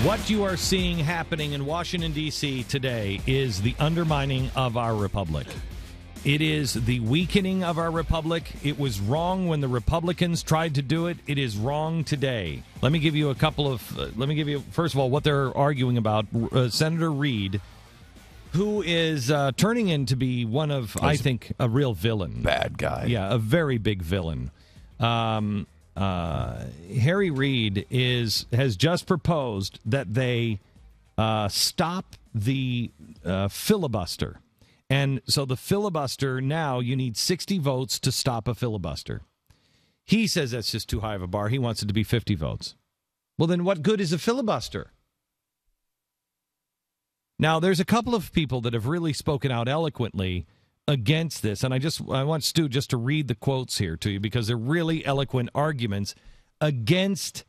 What you are seeing happening in Washington, D.C. today is the undermining of our republic. It is the weakening of our republic. It was wrong when the Republicans tried to do it. It is wrong today. Let me give you a couple of, first of all, what they're arguing about. Senator Reid, who is turning in to be one of, I think, a real villain. Bad guy. Yeah, a very big villain. Harry Reid has just proposed that they stop the filibuster. And so the filibuster, now you need 60 votes to stop a filibuster. He says that's just too high of a bar. He wants it to be 50 votes. Well, then what good is a filibuster? Now, there's a couple of people that have really spoken out eloquently against this, and I want Stu just to read the quotes here to you because they're really eloquent arguments against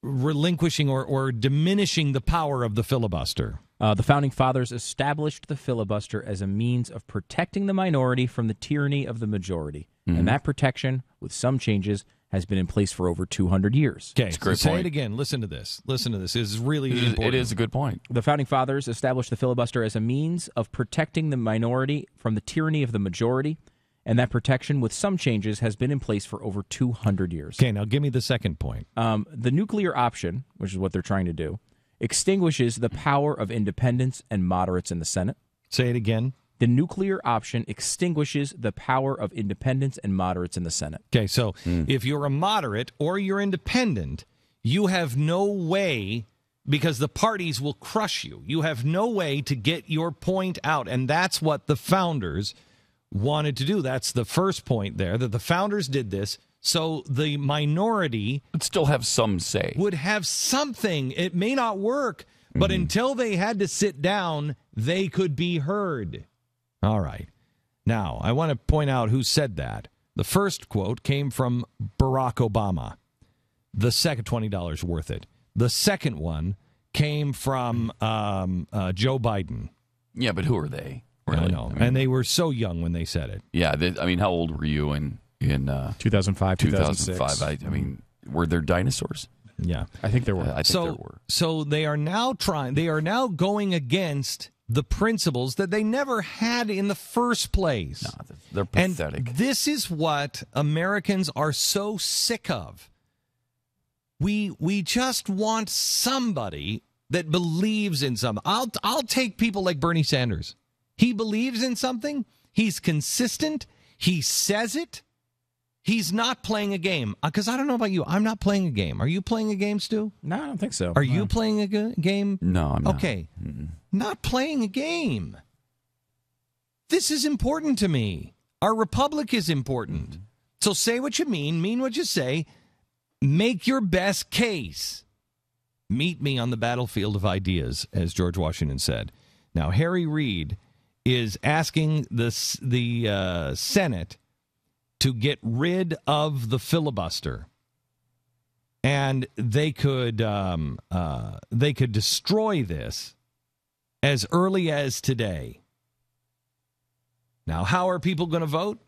relinquishing or diminishing the power of the filibuster. The Founding Fathers established the filibuster as a means of protecting the minority from the tyranny of the majority, and that protection, with some changes, has been in place for over 200 years. Okay, so say it again. Listen to this. Listen to this. It's really important. It is a good point. The Founding Fathers established the filibuster as a means of protecting the minority from the tyranny of the majority, and that protection, with some changes, has been in place for over 200 years. Okay, now give me the second point. The nuclear option, which is what they're trying to do, extinguishes the power of independents and moderates in the Senate. Say it again. The nuclear option extinguishes the power of independents and moderates in the Senate. Okay, so if you're a moderate or you're independent, you have no way, because the parties will crush you. You have no way to get your point out, and that's what the founders wanted to do. That's the first point there, that the founders did this so the minority would still have some say. Would have something. It may not work, but until they had to sit down, they could be heard. All right. Now, I want to point out who said that. The first quote came from Barack Obama. The second, $20 worth it. The second one came from Joe Biden. Yeah, but who are they? Really? I know. And they were so young when they said it. Yeah, how old were you in 2005, 2006? I mean, were there dinosaurs? Yeah, I think there were. I think there were. So they are now going against the principles that they never had in the first place. No, they're pathetic. And this is what Americans are so sick of. We just want somebody that believes in something. I'll take people like Bernie Sanders. He believes in something. He's consistent. He says it. He's not playing a game. Because I don't know about you. I'm not playing a game. Are you playing a game, Stu? No, I don't think so. Are you playing a game? No, I'm not. Okay. Not playing a game. This is important to me. Our republic is important. So say what you mean what you say. Make your best case. Meet me on the battlefield of ideas, as George Washington said. Now, Harry Reid is asking the Senate to get rid of the filibuster, and they could destroy this as early as today. Now, how are people going to vote?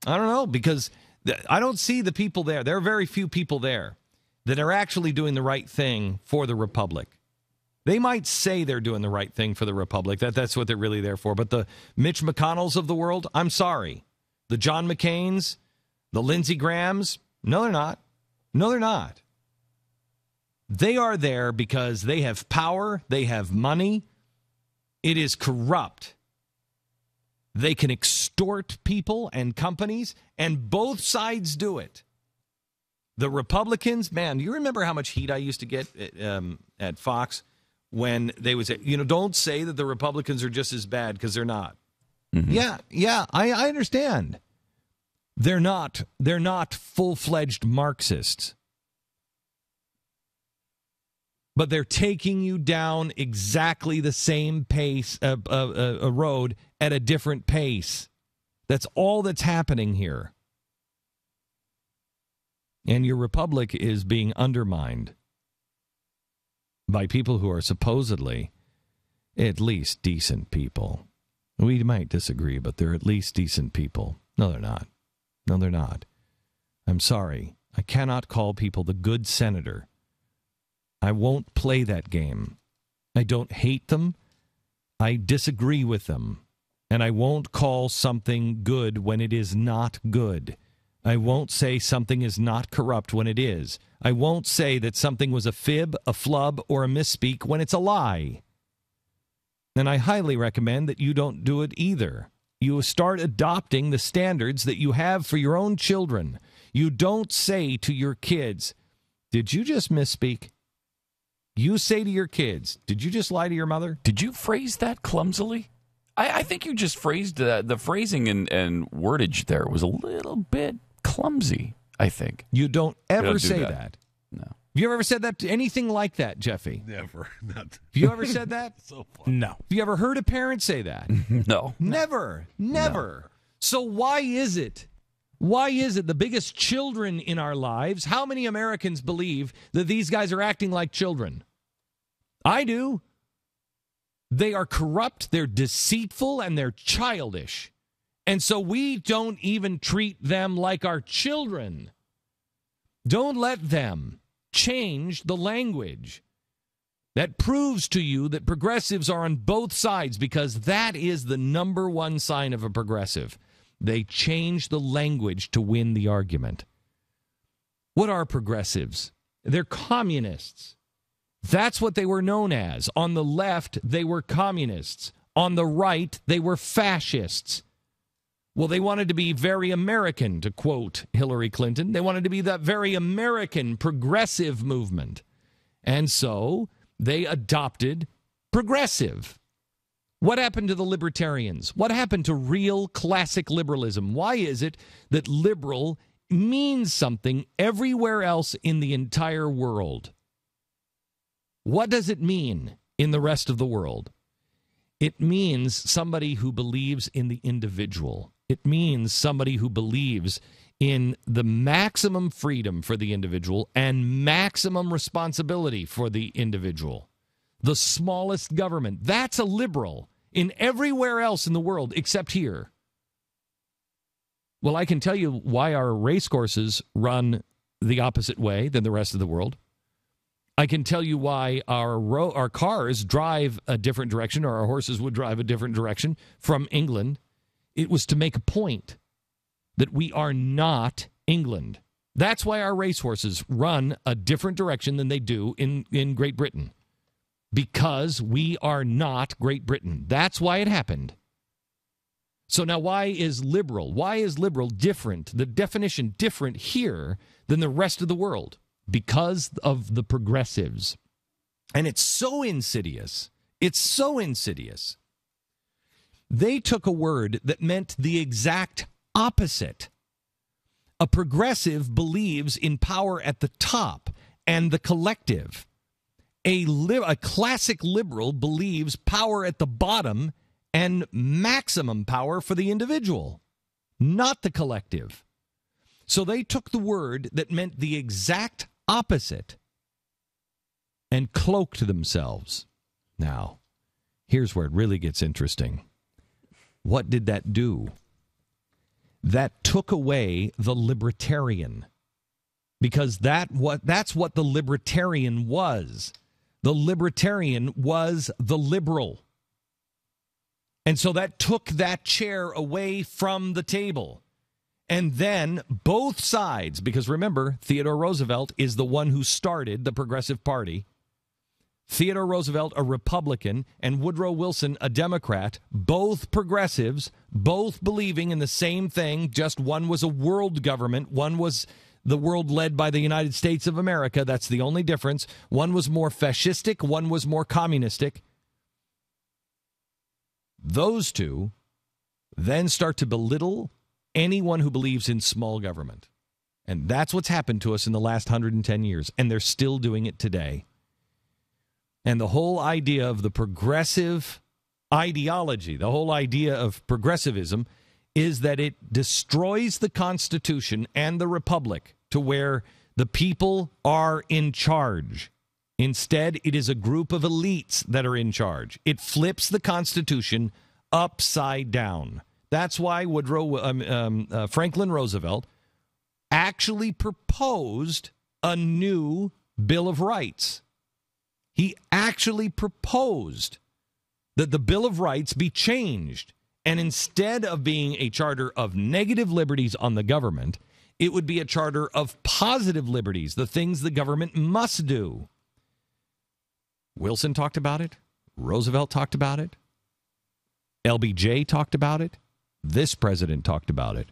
I don't know, because I don't see the people there. There are very few people there that are actually doing the right thing for the republic. They might say they're doing the right thing for the republic. That's what they're really there for. But the Mitch McConnells of the world, I'm sorry. The John McCains, the Lindsey Grahams, no, they're not. No, they're not. They are there because they have power. They have money. It is corrupt. They can extort people and companies, and both sides do it. The Republicans, man, do you remember how much heat I used to get at Fox? When they would say, don't say that the Republicans are just as bad, because they're not. Yeah, I understand. They're not full-fledged Marxists. But they're taking you down exactly the same pace, a road at a different pace. That's all that's happening here. And your republic is being undermined by people who are supposedly at least decent people. We might disagree, but they're at least decent people. No, they're not. No, they're not. I'm sorry. I cannot call people the good senator. I won't play that game. I don't hate them. I disagree with them. And I won't call something good when it is not good. I won't say something is not corrupt when it is. I won't say that something was a fib, a flub, or a misspeak when it's a lie. And I highly recommend that you don't do it either. You start adopting the standards that you have for your own children. You don't say to your kids, did you just misspeak? You say to your kids, did you just lie to your mother? Did you phrase that clumsily? I think you just phrased the phrasing and wordage there was a little bit clumsy, I think. You don't ever say that. No. Have you ever said that? Anything like that, Jeffy? Never. Not. Have you ever said that? So fun. No. Have you ever heard a parent say that? No. Never. Never. No. So why is it? Why is it the biggest children in our lives? How many Americans believe that these guys are acting like children? I do. They are corrupt, they're deceitful, and they're childish. And so we don't even treat them like our children. Don't let them change the language. That proves to you that progressives are on both sides, because that is the number one sign of a progressive. They change the language to win the argument. What are progressives? They're communists. That's what they were known as. On the left, they were communists. On the right, they were fascists. Well, they wanted to be very American, to quote Hillary Clinton. They wanted to be that very American progressive movement. And so they adopted progressive. What happened to the libertarians? What happened to real classic liberalism? Why is it that liberal means something everywhere else in the entire world? What does it mean in the rest of the world? It means somebody who believes in the individual. It means somebody who believes in the maximum freedom for the individual and maximum responsibility for the individual. The smallest government. That's a liberal in everywhere else in the world except here. Well, I can tell you why our race courses run the opposite way than the rest of the world. I can tell you why our cars drive a different direction, or our horses would drive a different direction from England. It was to make a point that we are not England. That's why our racehorses run a different direction than they do in Great Britain. Because we are not Great Britain. That's why it happened. So now why is liberal different, the definition different here than the rest of the world? Because of the progressives. And it's so insidious. It's so insidious. They took a word that meant the exact opposite. A progressive believes in power at the top and the collective. A classic liberal believes power at the bottom and maximum power for the individual, not the collective. So they took the word that meant the exact opposite and cloaked themselves. Now, here's where it really gets interesting. What did that do? That took away the libertarian, because that's what the libertarian was. The libertarian was the liberal. And so that took that chair away from the table. And then both sides, because remember, Theodore Roosevelt is the one who started the Progressive Party. Theodore Roosevelt, a Republican, and Woodrow Wilson, a Democrat, both progressives, both believing in the same thing, just one was a world government, one was the world led by the United States of America. That's the only difference. One was more fascistic, one was more communistic. Those two then start to belittle anyone who believes in small government. And that's what's happened to us in the last 110 years, and they're still doing it today. And the whole idea of the progressive ideology, the whole idea of progressivism, is that it destroys the Constitution and the Republic to where the people are in charge. Instead, it is a group of elites that are in charge. It flips the Constitution upside down. That's why Franklin Roosevelt actually proposed a new Bill of Rights. He actually proposed that the Bill of Rights be changed. And instead of being a charter of negative liberties on the government, it would be a charter of positive liberties, the things the government must do. Wilson talked about it. Roosevelt talked about it. LBJ talked about it. This president talked about it.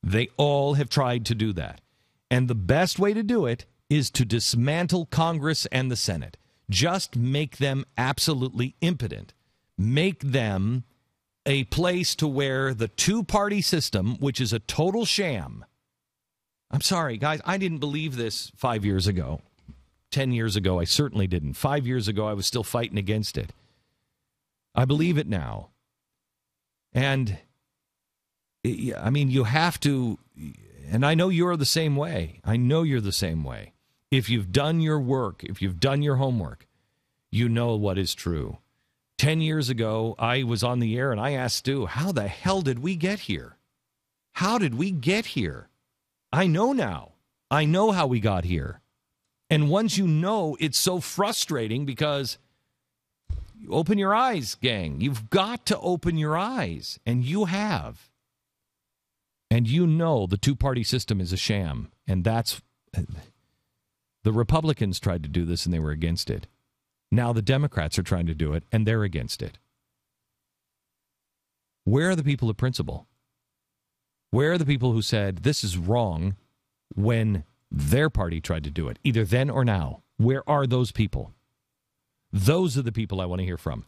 They all have tried to do that. And the best way to do it is to dismantle Congress and the Senate. Just make them absolutely impotent. Make them a place to where the two-party system, which is a total sham. I'm sorry, guys, I didn't believe this 5 years ago. 10 years ago, I certainly didn't. 5 years ago, I was still fighting against it. I believe it now. And, I mean, you have to, and I know you're the same way. I know you're the same way. If you've done your work, if you've done your homework, you know what is true. 10 years ago, I was on the air and I asked Stu, how the hell did we get here? How did we get here? I know now. I know how we got here. And once you know, it's so frustrating because you open your eyes, gang. You've got to open your eyes, and you have. And you know the two-party system is a sham, and that's... The Republicans tried to do this, and they were against it. Now the Democrats are trying to do it, and they're against it. Where are the people of principle? Where are the people who said this is wrong when their party tried to do it, either then or now? Where are those people? Those are the people I want to hear from.